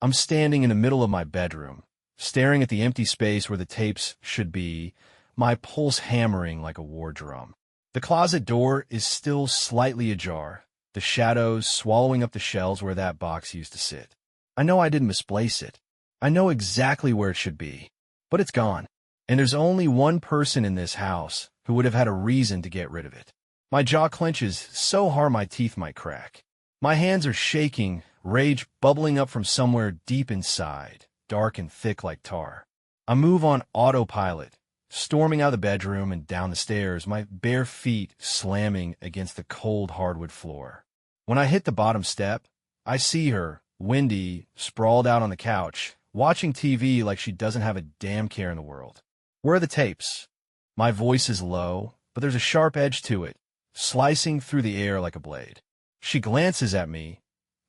I'm standing in the middle of my bedroom, staring at the empty space where the tapes should be, my pulse hammering like a war drum. The closet door is still slightly ajar, the shadows swallowing up the shelves where that box used to sit. I know I didn't misplace it. I know exactly where it should be, but it's gone. And there's only one person in this house who would have had a reason to get rid of it. My jaw clenches so hard my teeth might crack. My hands are shaking, rage bubbling up from somewhere deep inside, dark and thick like tar. I move on autopilot, storming out of the bedroom and down the stairs, my bare feet slamming against the cold hardwood floor. When I hit the bottom step, I see her, Wendy, sprawled out on the couch, watching TV like she doesn't have a damn care in the world. Where are the tapes? My voice is low, but there's a sharp edge to it, slicing through the air like a blade. She glances at me,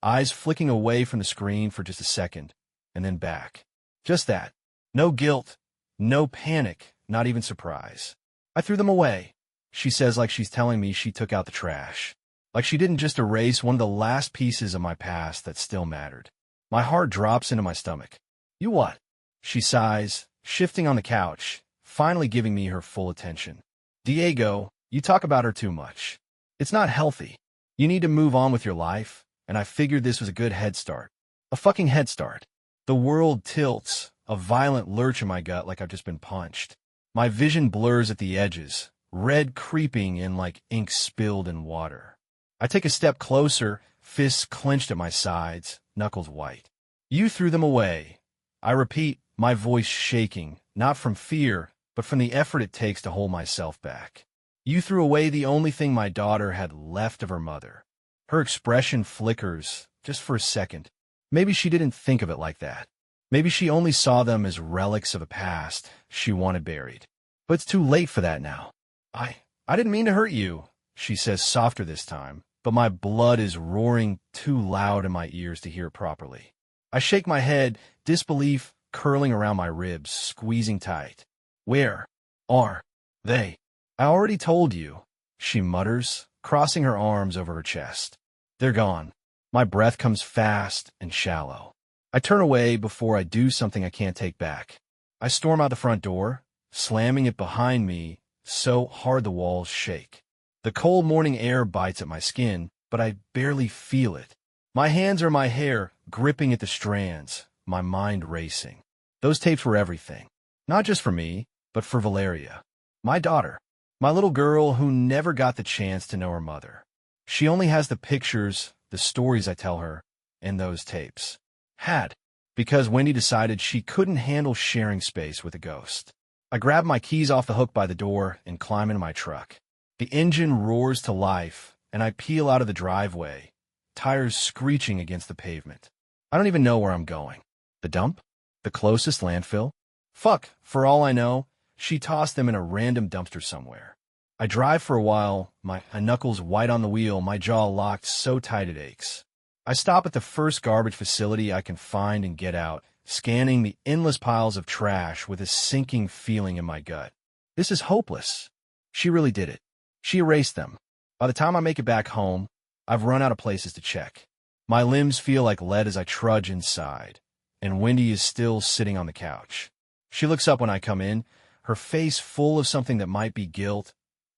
eyes flicking away from the screen for just a second, and then back. Just that. No guilt, no panic, not even surprise. I threw them away, she says like she's telling me she took out the trash. Like she didn't just erase one of the last pieces of my past that still mattered. My heart drops into my stomach. You what? She sighs, shifting on the couch, finally giving me her full attention. Diego, you talk about her too much. It's not healthy. You need to move on with your life, and I figured this was a good head start. A fucking head start. The world tilts, a violent lurch in my gut like I've just been punched. My vision blurs at the edges, red creeping in like ink spilled in water. I take a step closer, fists clenched at my sides, knuckles white. You threw them away. I repeat, my voice shaking, not from fear, but from the effort it takes to hold myself back. You threw away the only thing my daughter had left of her mother. Her expression flickers, just for a second. Maybe she didn't think of it like that. Maybe she only saw them as relics of a past she wanted buried. But it's too late for that now. I didn't mean to hurt you, she says softer this time, but my blood is roaring too loud in my ears to hear it properly. I shake my head, disbelief curling around my ribs, squeezing tight. Where are they? I already told you, she mutters, crossing her arms over her chest. They're gone. My breath comes fast and shallow. I turn away before I do something I can't take back. I storm out the front door, slamming it behind me so hard the walls shake. The cold morning air bites at my skin, but I barely feel it. My hands are my hair, gripping at the strands, my mind racing. Those tapes were everything. Not just for me, but for Valeria. My daughter. My little girl who never got the chance to know her mother. She only has the pictures, the stories I tell her, and those tapes. Had. Because Wendy decided she couldn't handle sharing space with a ghost. I grab my keys off the hook by the door and climb into my truck. The engine roars to life, and I peel out of the driveway, tires screeching against the pavement. I don't even know where I'm going. The dump? The closest landfill? Fuck, for all I know, she tossed them in a random dumpster somewhere. I drive for a while, my knuckles white on the wheel, my jaw locked so tight it aches. I stop at the first garbage facility I can find and get out, scanning the endless piles of trash with a sinking feeling in my gut. This is hopeless. She really did it. She erased them. By the time I make it back home, I've run out of places to check. My limbs feel like lead as I trudge inside, and Wendy is still sitting on the couch. She looks up when I come in, her face full of something that might be guilt,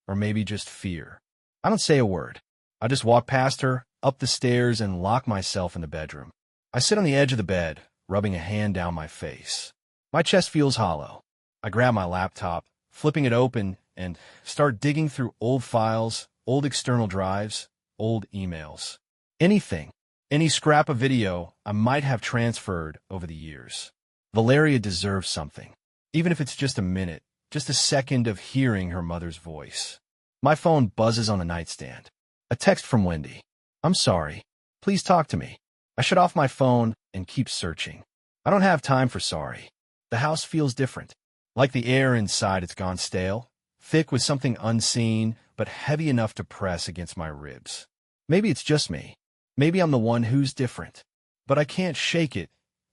or maybe just fear. I don't say a word. I just walk past her, up the stairs, and lock myself in the bedroom. I sit on the edge of the bed, rubbing a hand down my face. My chest feels hollow. I grab my laptop, flipping it open, and start digging through old files, old external drives, old emails. Anything, any scrap of video I might have transferred over the years. Valeria deserves something, even if it's just a minute, just a second of hearing her mother's voice. My phone buzzes on the nightstand. A text from Wendy. I'm sorry. Please talk to me. I shut off my phone and keep searching. I don't have time for sorry. The house feels different. Like the air inside it's gone stale, thick with something unseen, but heavy enough to press against my ribs. Maybe it's just me. Maybe I'm the one who's different. But I can't shake it.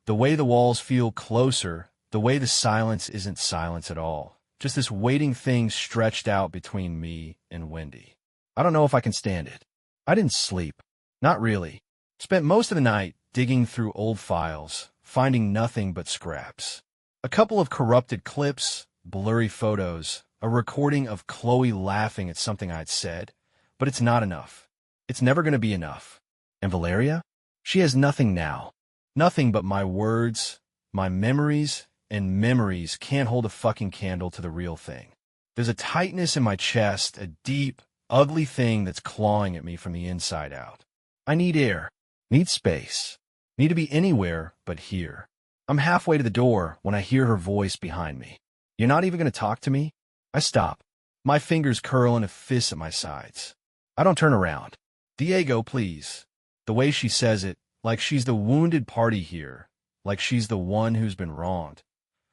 The way the walls feel closer, the way the silence isn't silence at all. Just this waiting thing stretched out between me and Wendy. I don't know if I can stand it. I didn't sleep. Not really. Spent most of the night digging through old files, finding nothing but scraps. A couple of corrupted clips, blurry photos, a recording of Chloe laughing at something I'd said, but it's not enough. It's never going to be enough. And Valeria? She has nothing now. Nothing but my words, my memories, and memories can't hold a fucking candle to the real thing. There's a tightness in my chest, a deep, ugly thing that's clawing at me from the inside out. I need air, need space, need to be anywhere but here. I'm halfway to the door when I hear her voice behind me. You're not even going to talk to me? I stop. My fingers curl in a fist at my sides. I don't turn around. Diego, please. The way she says it, like she's the wounded party here, like she's the one who's been wronged.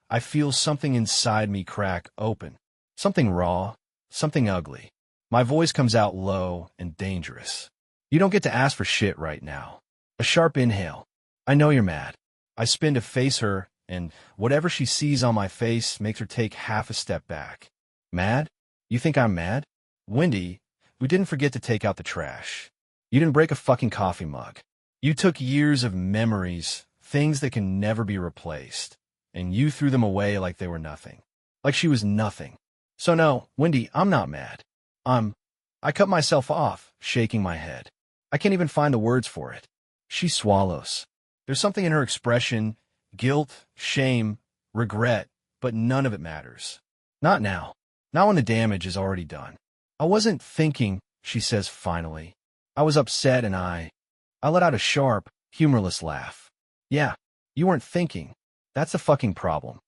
I feel something inside me crack open. Something raw, something ugly. My voice comes out low and dangerous. You don't get to ask for shit right now. A sharp inhale. I know you're mad. I spin to face her, and whatever she sees on my face makes her take half a step back. Mad? You think I'm mad? Wendy, we didn't forget to take out the trash. You didn't break a fucking coffee mug. You took years of memories, things that can never be replaced, and you threw them away like they were nothing. Like she was nothing. So no, Wendy, I'm not mad. I cut myself off, shaking my head. I can't even find the words for it. She swallows. There's something in her expression, guilt, shame, regret, but none of it matters. Not now. Not when the damage is already done. I wasn't thinking, she says finally. I was upset and I let out a sharp, humorless laugh. Yeah, you weren't thinking. That's the fucking problem.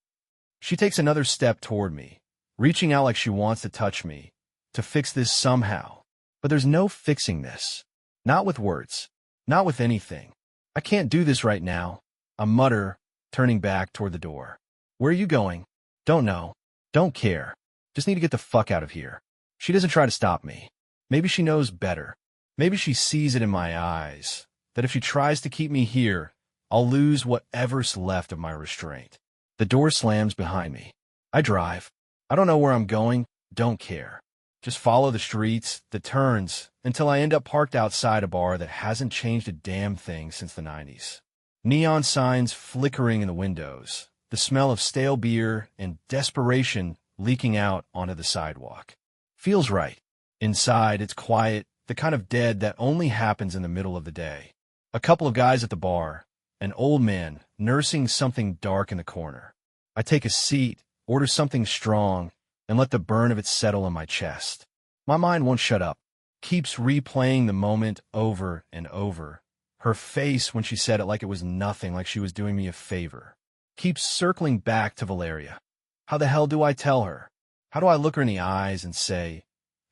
She takes another step toward me, reaching out like she wants to touch me, to fix this somehow. But there's no fixing this. Not with words. Not with anything. I can't do this right now. I mutter, turning back toward the door. Where are you going? Don't know. Don't care. Just need to get the fuck out of here. She doesn't try to stop me. Maybe she knows better. Maybe she sees it in my eyes, that if she tries to keep me here, I'll lose whatever's left of my restraint. The door slams behind me. I drive. I don't know where I'm going, don't care. Just follow the streets, the turns, until I end up parked outside a bar that hasn't changed a damn thing since the 90s. Neon signs flickering in the windows, the smell of stale beer and desperation leaking out onto the sidewalk. Feels right. Inside, it's quiet, the kind of dead that only happens in the middle of the day. A couple of guys at the bar, an old man nursing something dark in the corner. I take a seat, order something strong, and let the burn of it settle in my chest. My mind won't shut up, keeps replaying the moment over and over. Her face when she said it like it was nothing, like she was doing me a favor. Keeps circling back to Valeria. How the hell do I tell her? How do I look her in the eyes and say,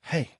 hey,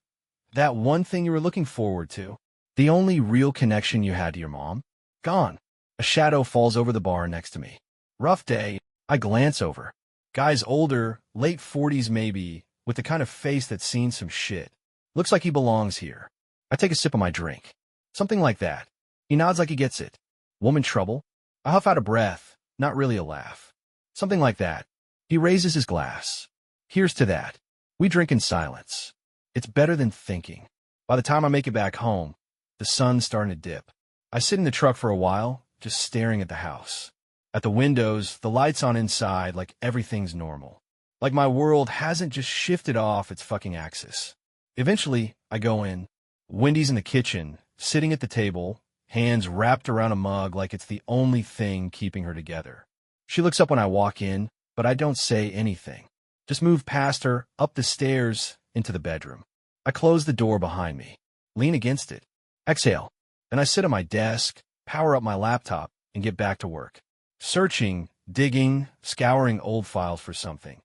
that one thing you were looking forward to, the only real connection you had to your mom, gone. A shadow falls over the bar next to me. Rough day. I glance over. Guy's older, late 40s maybe, with the kind of face that's seen some shit. Looks like he belongs here. I take a sip of my drink. Something like that. He nods like he gets it. Woman trouble? I huff out a breath, not really a laugh. Something like that. He raises his glass. Here's to that. We drink in silence. It's better than thinking. By the time I make it back home, the sun's starting to dip. I sit in the truck for a while, just staring at the house. At the windows, the lights on inside like everything's normal. Like my world hasn't just shifted off its fucking axis. Eventually, I go in. Wendy's in the kitchen, sitting at the table, hands wrapped around a mug like it's the only thing keeping her together. She looks up when I walk in, but I don't say anything. Just move past her, up the stairs, into the bedroom. I close the door behind me, lean against it, exhale. Then I sit at my desk, power up my laptop, and get back to work. Searching, digging, scouring old files for something.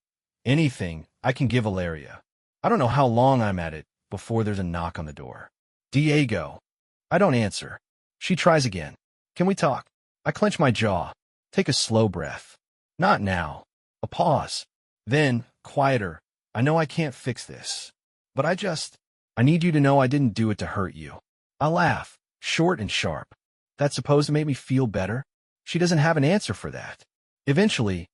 Anything I can give Valeria. I don't know how long I'm at it before there's a knock on the door. Diego. I don't answer. She tries again. Can we talk? I clench my jaw. Take a slow breath. Not now. A pause. Then, quieter. I know I can't fix this. But I need you to know I didn't do it to hurt you. I laugh, short and sharp. That's supposed to make me feel better? She doesn't have an answer for that. Eventually,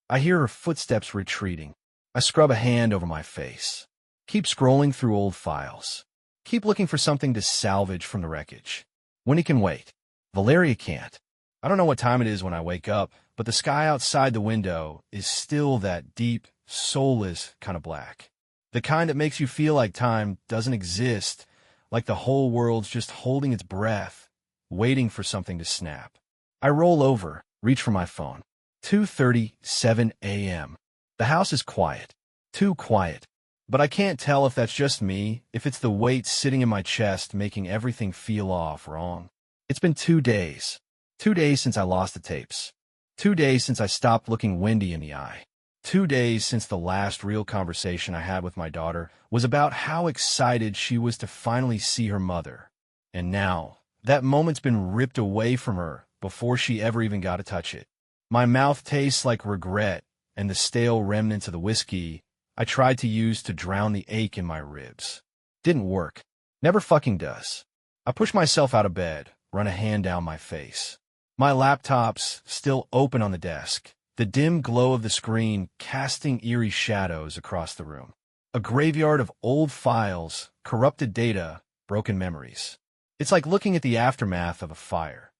I hear her footsteps retreating. I scrub a hand over my face. Keep scrolling through old files. Keep looking for something to salvage from the wreckage. Winnie can wait. Valeria can't. I don't know what time it is when I wake up, but the sky outside the window is still that deep, soulless kind of black. The kind that makes you feel like time doesn't exist, like the whole world's just holding its breath, waiting for something to snap. I roll over, reach for my phone. 2:37 a.m. The house is quiet. Too quiet. But I can't tell if that's just me, if it's the weight sitting in my chest making everything feel off wrong. It's been 2 days. 2 days since I lost the tapes. 2 days since I stopped looking Wendy in the eye. 2 days since the last real conversation I had with my daughter was about how excited she was to finally see her mother. And now, that moment's been ripped away from her before she ever even got to touch it. My mouth tastes like regret and the stale remnants of the whiskey I tried to use to drown the ache in my ribs. Didn't work. Never fucking does. I push myself out of bed, run a hand down my face. My laptop's still open on the desk, the dim glow of the screen casting eerie shadows across the room. A graveyard of old files, corrupted data, broken memories. It's like looking at the aftermath of a fire,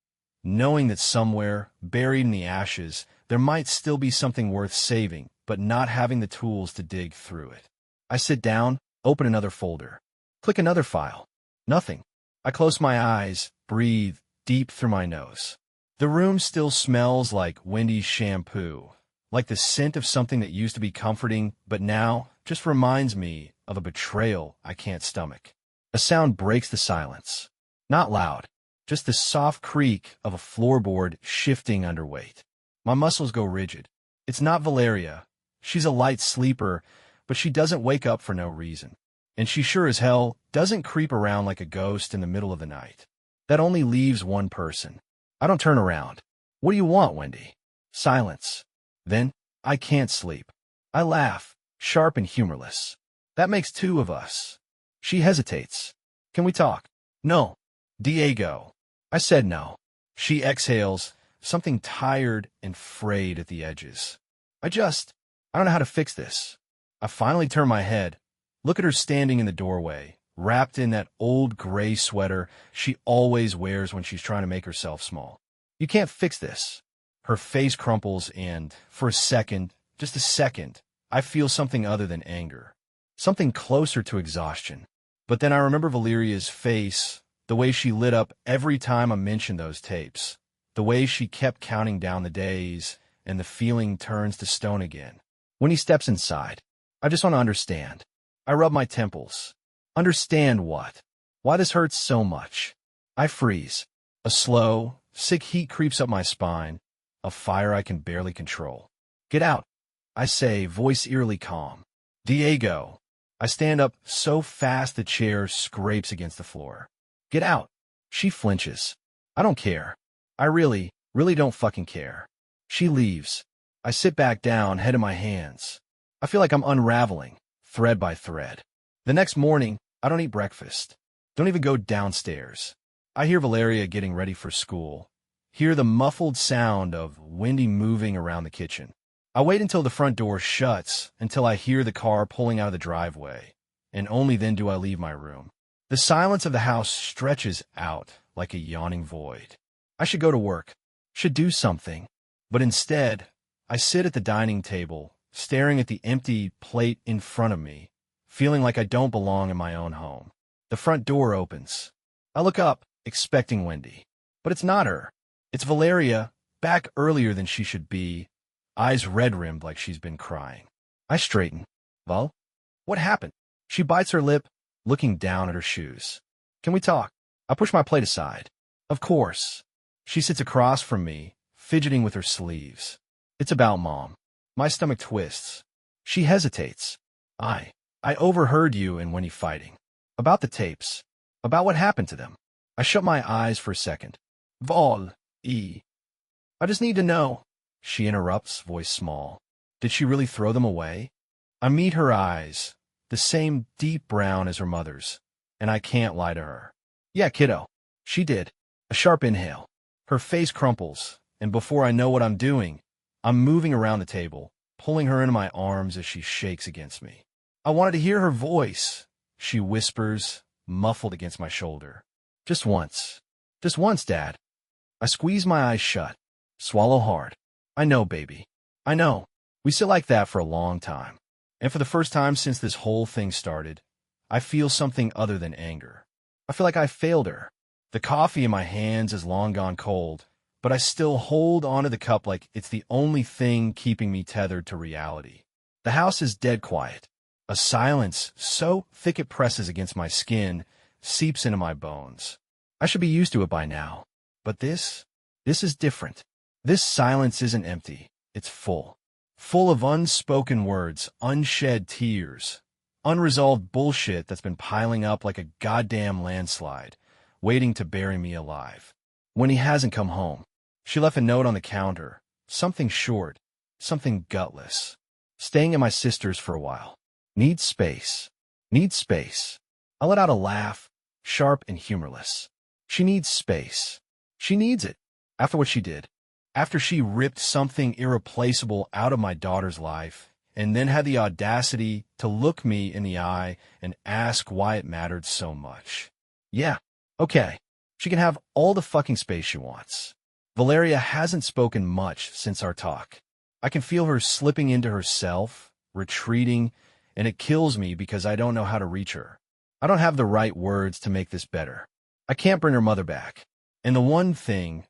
knowing that somewhere, buried in the ashes, there might still be something worth saving, but not having the tools to dig through it. I sit down, open another folder, click another file. Nothing. I close my eyes, breathe deep through my nose. The room still smells like Wendy's shampoo, like the scent of something that used to be comforting, but now just reminds me of a betrayal I can't stomach. A sound breaks the silence. Not loud, just the soft creak of a floorboard shifting under weight. My muscles go rigid. It's not Valeria. She's a light sleeper, but she doesn't wake up for no reason. And she sure as hell doesn't creep around like a ghost in the middle of the night. That only leaves one person. I don't turn around. What do you want, Wendy? Silence. Then, I can't sleep. I laugh, sharp and humorless. That makes two of us. She hesitates. Can we talk? No. Diego. I said no. She exhales, something tired and frayed at the edges. I don't know how to fix this. I finally turn my head, look at her standing in the doorway, wrapped in that old gray sweater she always wears when she's trying to make herself small. You can't fix this. Her face crumples and, for a second, just a second, I feel something other than anger. Something closer to exhaustion. But then I remember Valeria's face, the way she lit up every time I mentioned those tapes, the way she kept counting down the days, and the feeling turns to stone again. When he steps inside, I just want to understand. I rub my temples. Understand what? Why this hurts so much? I freeze. A slow, sick heat creeps up my spine, a fire I can barely control. Get out, I say, voice eerily calm. Diego. I stand up so fast the chair scrapes against the floor. Get out. She flinches. I don't care. I really don't fucking care. She leaves. I sit back down, head in my hands. I feel like I'm unraveling, thread by thread. The next morning, I don't eat breakfast. Don't even go downstairs. I hear Valeria getting ready for school. Hear the muffled sound of Wendy moving around the kitchen. I wait until the front door shuts, until I hear the car pulling out of the driveway, and only then do I leave my room. The silence of the house stretches out like a yawning void. I should go to work, should do something, but instead, I sit at the dining table, staring at the empty plate in front of me, feeling like I don't belong in my own home. The front door opens. I look up, expecting Wendy. But it's not her. It's Valeria, back earlier than she should be, eyes red-rimmed like she's been crying. I straighten. Val? What happened? She bites her lip, looking down at her shoes. Can we talk? I push my plate aside. Of course. She sits across from me, fidgeting with her sleeves. It's about Mom. My stomach twists. She hesitates. I overheard you and Wendy fighting. About the tapes. About what happened to them. I shut my eyes for a second. I just need to know. She interrupts, voice small. Did she really throw them away? I meet her eyes, the same deep brown as her mother's, and I can't lie to her. Yeah, kiddo. She did. A sharp inhale. Her face crumples, and before I know what I'm doing, I'm moving around the table, pulling her into my arms as she shakes against me. I wanted to hear her voice, she whispers, muffled against my shoulder. Just once. Just once, Dad. I squeeze my eyes shut. Swallow hard. I know, baby. I know. We sit like that for a long time. And for the first time since this whole thing started, I feel something other than anger. I feel like I failed her. The coffee in my hands is long gone cold, but I still hold onto the cup like it's the only thing keeping me tethered to reality. The house is dead quiet. A silence so thick it presses against my skin, seeps into my bones. I should be used to it by now. But this is different. This silence isn't empty. It's full. Full of unspoken words, unshed tears, unresolved bullshit that's been piling up like a goddamn landslide, waiting to bury me alive. When he hasn't come home, she left a note on the counter, something short, something gutless. Staying at my sister's for a while. Needs space. Needs space. I let out a laugh, sharp and humorless. She needs space. She needs it. After what she did. After she ripped something irreplaceable out of my daughter's life, and then had the audacity to look me in the eye and ask why it mattered so much. Yeah, okay. She can have all the fucking space she wants. Valeria hasn't spoken much since our talk. I can feel her slipping into herself, retreating, and it kills me because I don't know how to reach her. I don't have the right words to make this better. I can't bring her mother back. And the one thing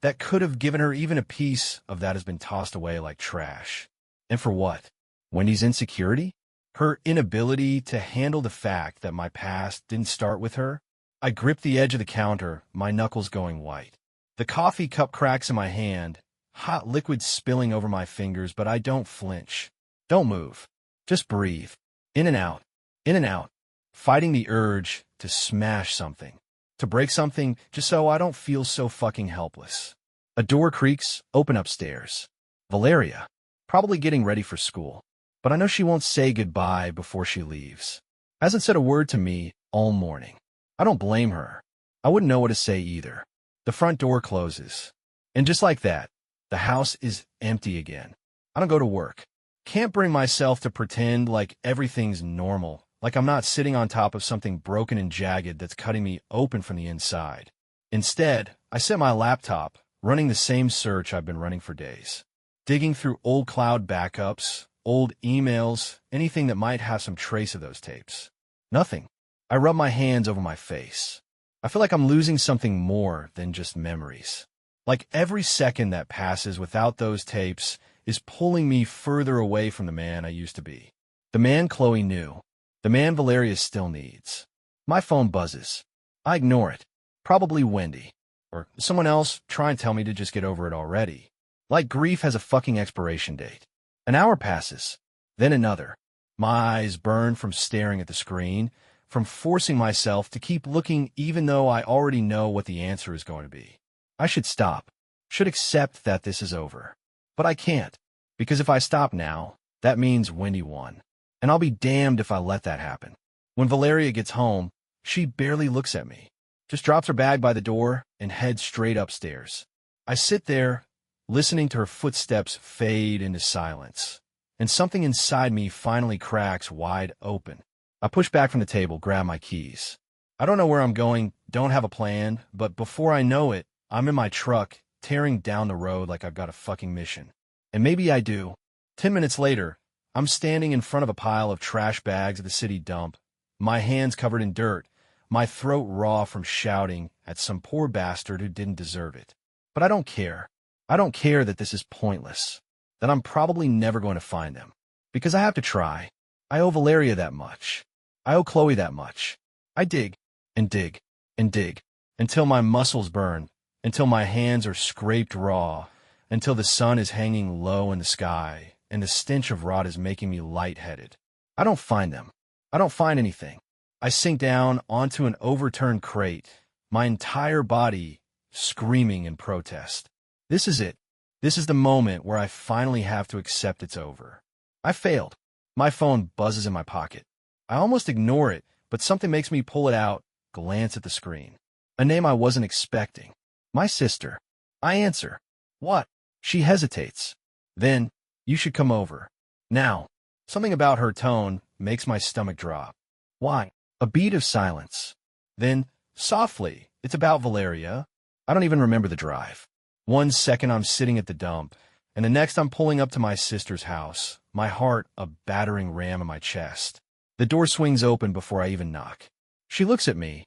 that could have given her even a piece of that has been tossed away like trash. And for what? Wendy's insecurity? Her inability to handle the fact that my past didn't start with her? I grip the edge of the counter, my knuckles going white. The coffee cup cracks in my hand, hot liquid spilling over my fingers, but I don't flinch. Don't move. Just breathe. In and out. In and out. Fighting the urge to smash something. To break something just so I don't feel so fucking helpless. A door creaks, open upstairs. Valeria. Probably getting ready for school. But I know she won't say goodbye before she leaves. Hasn't said a word to me all morning. I don't blame her. I wouldn't know what to say either. The front door closes. And just like that, the house is empty again. I don't go to work. Can't bring myself to pretend like everything's normal, like I'm not sitting on top of something broken and jagged that's cutting me open from the inside. Instead, I sit at my laptop, running the same search I've been running for days. Digging through old cloud backups, old emails, anything that might have some trace of those tapes. Nothing. I rub my hands over my face. I feel like I'm losing something more than just memories. Like every second that passes without those tapes is pulling me further away from the man I used to be. The man Chloe knew. The man Valeria still needs. My phone buzzes. I ignore it. Probably Wendy. Or someone else trying to tell me to just get over it already. Like grief has a fucking expiration date. An hour passes. Then another. My eyes burn from staring at the screen, from forcing myself to keep looking even though I already know what the answer is going to be. I should stop. Should accept that this is over. But I can't. Because if I stop now, that means Wendy won. And I'll be damned if I let that happen. When Valeria gets home, she barely looks at me. Just drops her bag by the door and heads straight upstairs. I sit there, listening to her footsteps fade into silence. And something inside me finally cracks wide open. I push back from the table, grab my keys. I don't know where I'm going, don't have a plan, but before I know it, I'm in my truck, tearing down the road like I've got a fucking mission. And maybe I do. 10 minutes later, I'm standing in front of a pile of trash bags at the city dump, my hands covered in dirt, my throat raw from shouting at some poor bastard who didn't deserve it. But I don't care. I don't care that this is pointless, that I'm probably never going to find them. Because I have to try. I owe Valeria that much. I owe Chloe that much. I dig, and dig, and dig, until my muscles burn, until my hands are scraped raw, until the sun is hanging low in the sky, and the stench of rot is making me lightheaded. I don't find them. I don't find anything. I sink down onto an overturned crate, my entire body screaming in protest. This is it. This is the moment where I finally have to accept it's over. I failed. My phone buzzes in my pocket. I almost ignore it, but something makes me pull it out, glance at the screen. A name I wasn't expecting. My sister. I answer. What? She hesitates. Then, you should come over. Now. Something about her tone makes my stomach drop. Why? A beat of silence. Then, softly, it's about Valeria. I don't even remember the drive. 1 second I'm sitting at the dump, and the next I'm pulling up to my sister's house, my heart a battering ram in my chest. The door swings open before I even knock. She looks at me,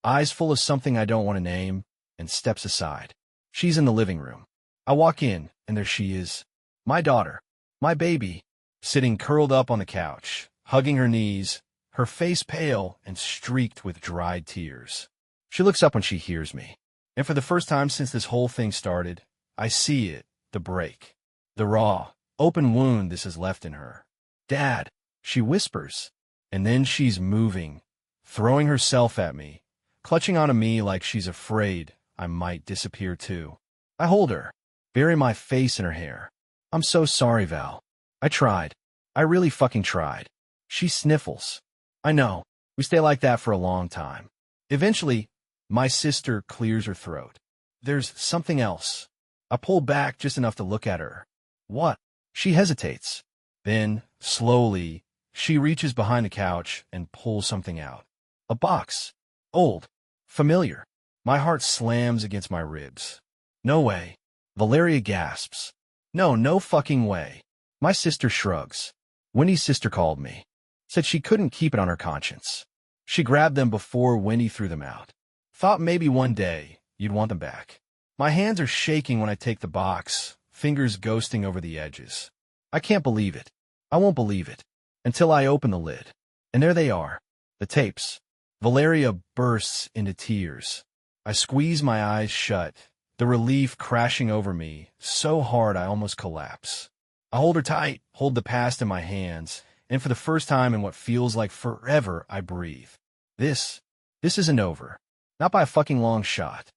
eyes full of something I don't want to name, and steps aside. She's in the living room. I walk in, and there she is. My daughter, my baby, sitting curled up on the couch, hugging her knees, her face pale and streaked with dried tears. She looks up when she hears me. And for the first time since this whole thing started, I see it, the break. The raw, open wound this has left in her. Dad, she whispers. And then she's moving, throwing herself at me, clutching onto me like she's afraid I might disappear too. I hold her, bury my face in her hair. I'm so sorry, Val. I tried. I really fucking tried. She sniffles. I know. We stay like that for a long time. Eventually, my sister clears her throat. There's something else. I pull back just enough to look at her. What? She hesitates. Then, slowly, she reaches behind the couch and pulls something out. A box. Old. Familiar. My heart slams against my ribs. No way. Valeria gasps. No fucking way. My sister shrugs. Wendy's sister called me. Said she couldn't keep it on her conscience. She grabbed them before Wendy threw them out. Thought maybe one day you'd want them back. My hands are shaking when I take the box, fingers ghosting over the edges. I can't believe it. I won't believe it. Until I open the lid. And there they are. The tapes. Valeria bursts into tears. I squeeze my eyes shut, the relief crashing over me, so hard I almost collapse. I hold her tight, hold the past in my hands, and for the first time in what feels like forever, I breathe. This isn't over. Not by a fucking long shot.